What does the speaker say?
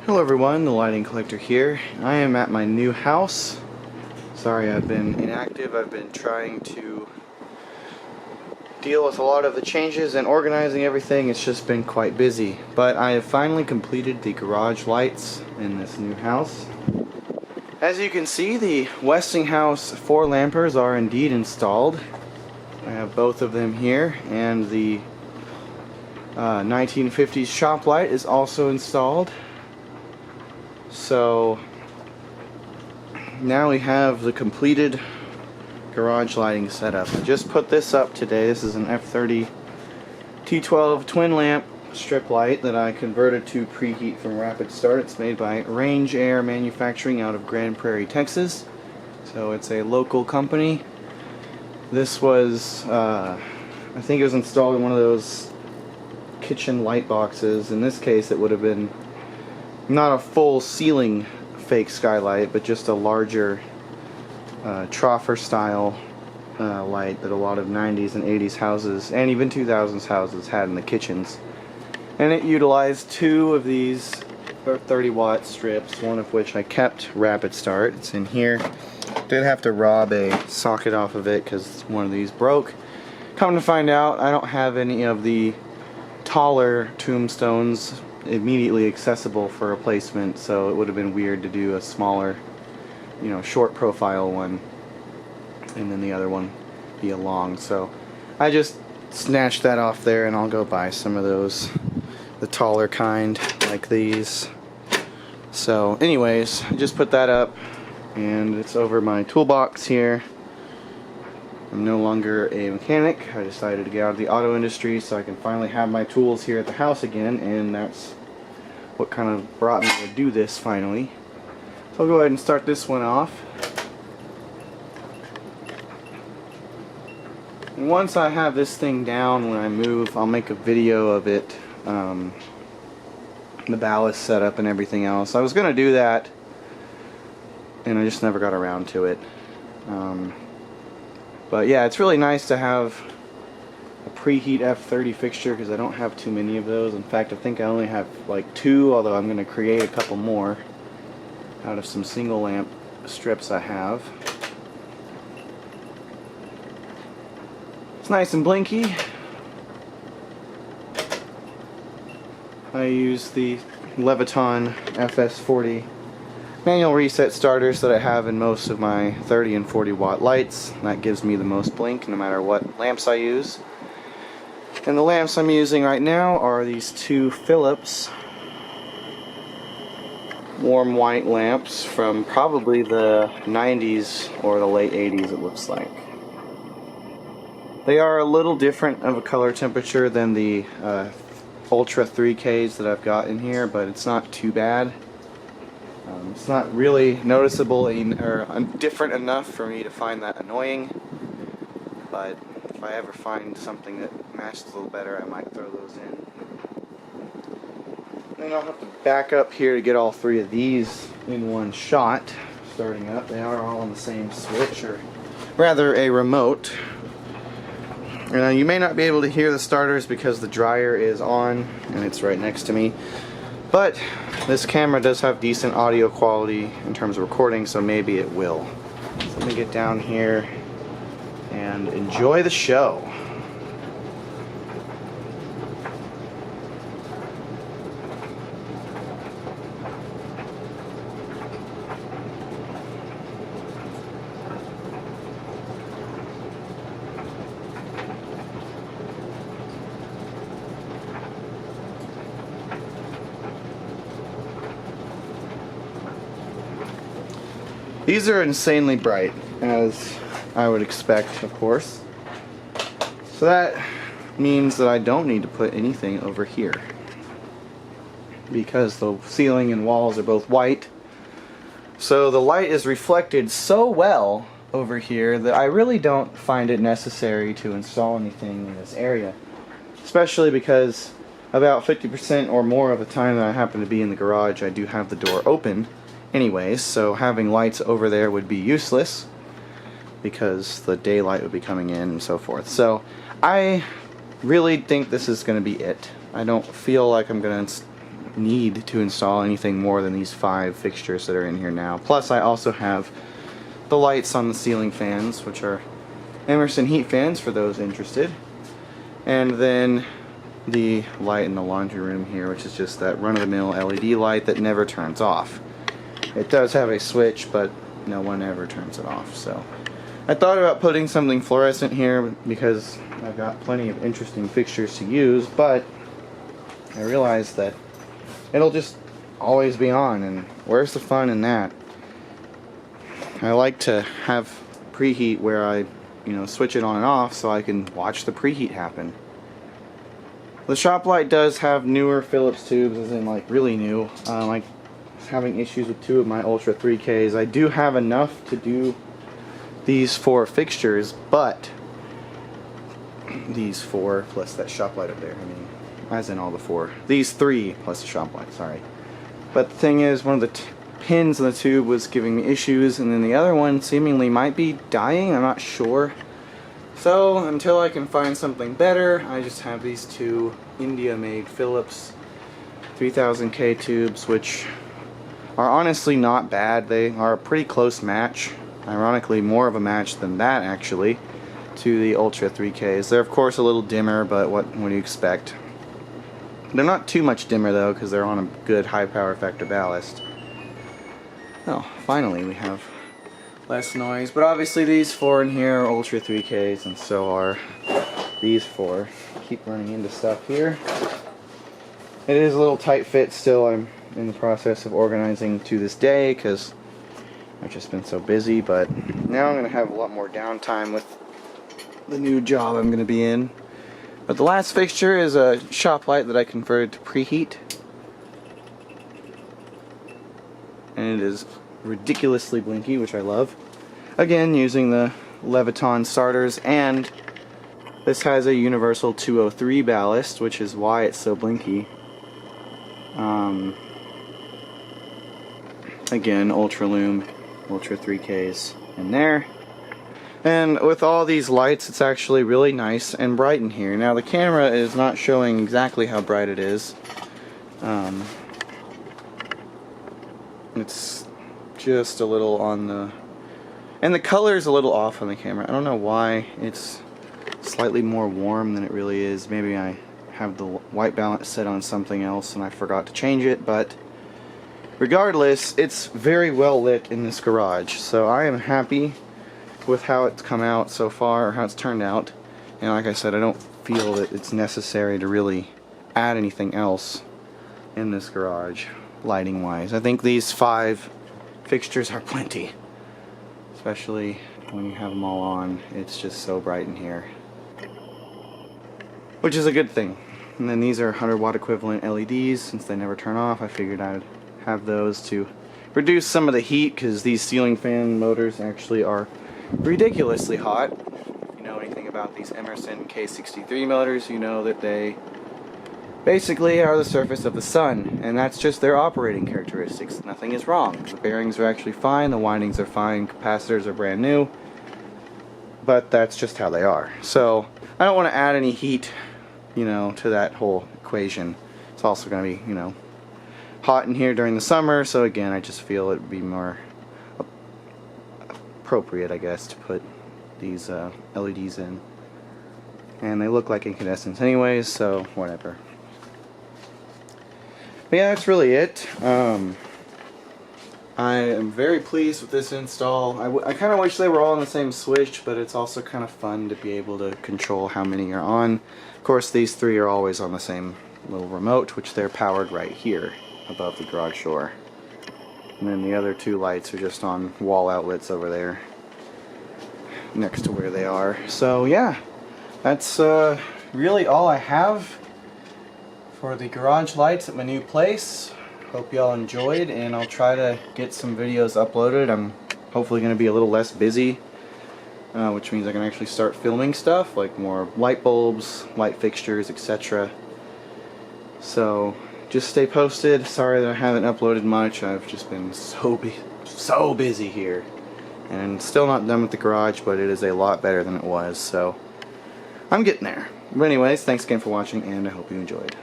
Hello everyone, the lighting collector here. I am at my new house. Sorry I've been inactive. I've been trying to deal with a lot of the changes and organizing everything. It's just been quite busy. But I have finally completed the garage lights in this new house. As you can see, the Westinghouse 4 lampers are indeed installed. I have both of them here, and the 1950s shop light is also installed. So now we have the completed garage lighting setup. I just put this up today. This is an F30 T12 twin lamp strip light that I converted to Preheat from Rapid Start. It's made by Range Air Manufacturing out of Grand Prairie, Texas. So it's a local company. This was, I think it was installed in one of those kitchen light boxes. In this case it would have been not a full ceiling fake skylight, but just a larger troffer style light that a lot of 90s and 80s houses and even 2000s houses had in the kitchens. And it utilized two of these 30-watt strips, one of which I kept Rapid Start. It's in here. Did have to rob a socket off of it because one of these broke. Come to find out, I don't have any of the taller tombstones immediately accessible for replacement, so it would have been weird to do a smaller, short profile one and then the other one be a long. So I just snatched that off there, and I'll go buy some of those, the taller kind like these. So anyways, I just put that up and it's over my toolbox here. I'm no longer a mechanic. I decided to get out of the auto industry so I can finally have my tools here at the house again, and that's what kind of brought me to do this finally. So I'll go ahead and start this one off. And once I have this thing down, when I move, I'll make a video of it, the ballast setup and everything else. I was going to do that, and I just never got around to it. But yeah, it's really nice to have a Preheat F30 fixture because I don't have too many of those. In fact, I think I only have like 2, although I'm going to create a couple more out of some single lamp strips I have. It's nice and blinky. I use the Leviton FS40 manual reset starters that I have in most of my 30 and 40 watt lights. That gives me the most blink no matter what lamps I use. And the lamps I'm using right now are these two Philips warm white lamps from probably the 90s or the late 80s, it looks like. They are a little different of a color temperature than the Ultra 3Ks that I've got in here, but it's not too bad. It's not really noticeable or different enough for me to find that annoying, but if I ever find something that matches a little better, I might throw those in. Then I'll have to back up here to get all 3 of these in one shot. Starting up, they are all on the same switch, or rather a remote. And you may not be able to hear the starters because the dryer is on and it's right next to me. But this camera does have decent audio quality in terms of recording, so maybe it will. So let me get down here and enjoy the show. These are insanely bright, as I would expect, of course. So that means that I don't need to put anything over here, because the ceiling and walls are both white. So the light is reflected so well over here that I really don't find it necessary to install anything in this area. Especially because about 50% or more of the time that I happen to be in the garage, I do have the door open anyways, so having lights over there would be useless because the daylight would be coming in and so forth. So I really think this is going to be it. I don't feel like I'm going to need to install anything more than these 5 fixtures that are in here now. Plus I also have the lights on the ceiling fans, which are Emerson heat fans for those interested. And then the light in the laundry room here, which is just that run-of-the-mill LED light that never turns off. It does have a switch, but no one ever turns it off. So I thought about putting something fluorescent here because I've got plenty of interesting fixtures to use, but I realized that it'll just always be on, and where's the fun in that? I like to have preheat where I, switch it on and off so I can watch the preheat happen. The shop light does have newer Phillips tubes, as in like really new. I was having issues with 2 of my Ultra 3Ks. I do have enough to do these 4 fixtures, but these 4 plus that shop light up there, as in all the 4. These 3 plus the shop light, sorry. But the thing is, one of the pins in the tube was giving me issues, and then the other one seemingly might be dying, I'm not sure. So until I can find something better, I just have these 2 India-made Phillips 3000K tubes, which are honestly not bad. They are a pretty close match. Ironically, more of a match than that actually to the Ultra 3Ks. They're of course a little dimmer, but what do you expect? They're not too much dimmer though, because they're on a good high power factor ballast. Oh, finally we have less noise, but obviously these 4 in here are Ultra 3Ks, and so are these 4. Keep running into stuff here. It is a little tight fit still. I'm in the process of organizing to this day because I've just been so busy, but now I'm going to have a lot more downtime with the new job I'm going to be in. But the last fixture is a shop light that I converted to preheat, and it is ridiculously blinky, which I love. Again, using the Leviton starters, and this has a universal 203 ballast, which is why it's so blinky. Again, Ultra Lume, Ultra 3Ks in there. And with all these lights, it's actually really nice and bright in here. Now the camera is not showing exactly how bright it is. It's just a little on the... And the color is a little off on the camera. I don't know why. It's slightly more warm than it really is. Maybe I have the white balance set on something else and I forgot to change it, but regardless, it's very well lit in this garage. So I am happy with how it's come out so far, or how it's turned out. And like I said, I don't feel that it's necessary to really add anything else in this garage, lighting wise. I think these 5 fixtures are plenty, especially when you have them all on. It's just so bright in here, which is a good thing. And then these are 100 watt equivalent LEDs. Since they never turn off, I figured I'd have those to reduce some of the heat, because these ceiling fan motors actually are ridiculously hot. If you know anything about these Emerson K63 motors, you know that they basically are the surface of the sun, and that's just their operating characteristics. Nothing is wrong. The bearings are actually fine, the windings are fine, capacitors are brand new, but that's just how they are. So I don't want to add any heat, to that whole equation. It's also going to be, hot in here during the summer, so again, I just feel it would be more appropriate, I guess, to put these LEDs in. And they look like incandescents anyways, so whatever. But yeah, that's really it. I am very pleased with this install. I kind of wish they were all on the same switch, but it's also kind of fun to be able to control how many are on. Of course, these 3 are always on the same little remote, which they're powered right here above the garage door. And then the other 2 lights are just on wall outlets over there next to where they are. So yeah, that's really all I have for the garage lights at my new place. Hope y'all enjoyed, and I'll try to get some videos uploaded. I'm hopefully going to be a little less busy, which means I can actually start filming stuff like more light bulbs, light fixtures, etc. So just stay posted. Sorry that I haven't uploaded much. I've just been so busy here, and still not done with the garage, but it is a lot better than it was, so I'm getting there. But anyways, thanks again for watching, and I hope you enjoyed.